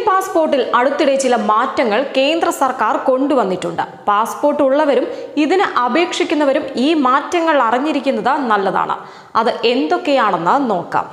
പാസ്പോർട്ടിൽ അടുത്തിടെ ചില മാറ്റങ്ങൾ കേന്ദ്ര സർക്കാർ കൊണ്ടുവന്നിട്ടുണ്ട്. പാസ്പോർട്ട് ഉള്ളവരും ഇതിന് അപേക്ഷിക്കുന്നവരും ഈ മാറ്റങ്ങൾ അറിഞ്ഞിരിക്കുന്നത് നല്ലതാണ്. അത് എന്തൊക്കെയാണെന്ന് നോക്കാം.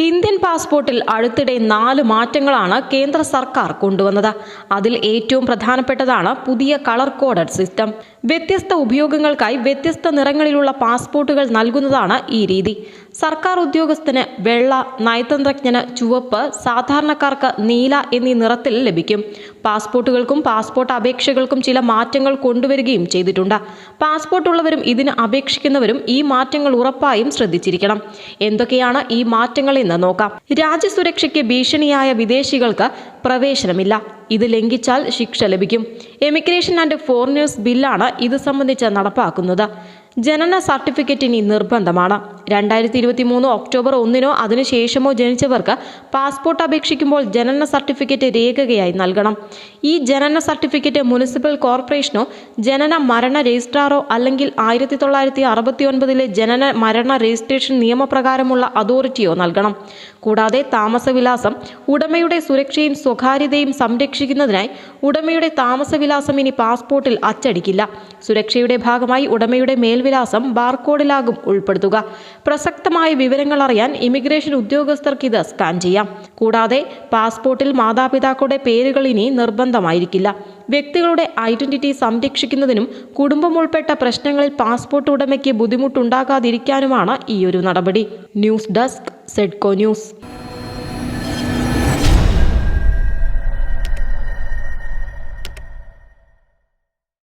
ഇന്ത്യൻ പാസ്പോർട്ടിൽ അടുത്തിടെ 4 മാറ്റങ്ങളാണ് കേന്ദ്ര സർക്കാർ കൊണ്ടുവന്നത്. അതിൽ ഏറ്റവും പ്രധാനപ്പെട്ടതാണ് പുതിയ കളർ കോഡഡ് സിസ്റ്റം. വ്യത്യസ്ത ഉപയോഗങ്ങൾക്കായി വ്യത്യസ്ത നിറങ്ങളിലുള്ള പാസ്പോർട്ടുകൾ നൽകുന്നതാണ് ഈ രീതി. സർക്കാർ ഉദ്യോഗസ്ഥന് വെള്ള, നയതന്ത്രജ്ഞന് ചുവപ്പ്, സാധാരണക്കാർക്ക് നീല എന്നീ നിറത്തിൽ ലഭിക്കും. പാസ്പോർട്ടുകൾക്കും പാസ്പോർട്ട് അപേക്ഷകൾക്കും ചില മാറ്റങ്ങൾ കൊണ്ടുവരികയും ചെയ്തിട്ടുണ്ട്. പാസ്പോർട്ട് ഉള്ളവരും ഇതിന് അപേക്ഷിക്കുന്നവരും ഈ മാറ്റങ്ങൾ ഉറപ്പായും ശ്രദ്ധിച്ചിരിക്കണം. എന്തൊക്കെയാണ് ഈ മാറ്റങ്ങൾ എന്ന് നോക്കാം. രാജ്യസുരക്ഷയ്ക്ക് ഭീഷണിയായ വിദേശികൾക്ക് പ്രവേശനമില്ല. ഇത് ലംഘിച്ചാൽ ശിക്ഷ ലഭിക്കും. എമിഗ്രേഷൻ ആൻഡ് ഫോറിനേഴ്സ് ബില്ലാണ് ഇത് സംബന്ധിച്ച് നടപ്പാക്കുന്നത്. ജനന സർട്ടിഫിക്കറ്റ് ഇനി നിർബന്ധമാണ്. 2023 ഒക്ടോബർ 1 അതിനുശേഷമോ ജനിച്ചവർക്ക് പാസ്പോർട്ട് അപേക്ഷിക്കുമ്പോൾ ജനന സർട്ടിഫിക്കറ്റ് രേഖയായി നൽകണം. ഈ ജനന സർട്ടിഫിക്കറ്റ് മുനിസിപ്പൽ കോർപ്പറേഷനോ ജനന മരണ രജിസ്ട്രാറോ അല്ലെങ്കിൽ 1969 ജനന മരണ രജിസ്ട്രേഷൻ നിയമപ്രകാരമുള്ള അതോറിറ്റിയോ നൽകണം. കൂടാതെ താമസവിലാസം ഉടമയുടെ സുരക്ഷയും സ്വകാര്യതയും സംരക്ഷിക്കുന്നതിനായി ഉടമയുടെ താമസവിലാസം ഇനി പാസ്പോർട്ടിൽ അച്ചടിക്കില്ല. സുരക്ഷയുടെ ഭാഗമായി ഉടമയുടെ മേൽവിലാസം ബാർകോഡിലാകും ഉൾപ്പെടുത്തുക. പ്രസക്തമായ വിവരങ്ങൾ അറിയാൻ ഇമിഗ്രേഷൻ ഉദ്യോഗസ്ഥർക്ക് ഇത് സ്കാൻ ചെയ്യാം. കൂടാതെ പാസ്പോർട്ടിൽ മാതാപിതാക്കളുടെ പേരുകൾ ഇനി നിർബന്ധമായിരിക്കില്ല. വ്യക്തികളുടെ ഐഡന്റിറ്റി സംരക്ഷിക്കുന്നതിനും കുടുംബം ഉൾപ്പെട്ട പ്രശ്നങ്ങളിൽ പാസ്പോർട്ട് ഉടമയ്ക്ക് ബുദ്ധിമുട്ടുണ്ടാകാതിരിക്കാനുമാണ് ഈയൊരു നടപടി. ന്യൂസ് ഡെസ്ക്, സെഡ്കോ ന്യൂസ്.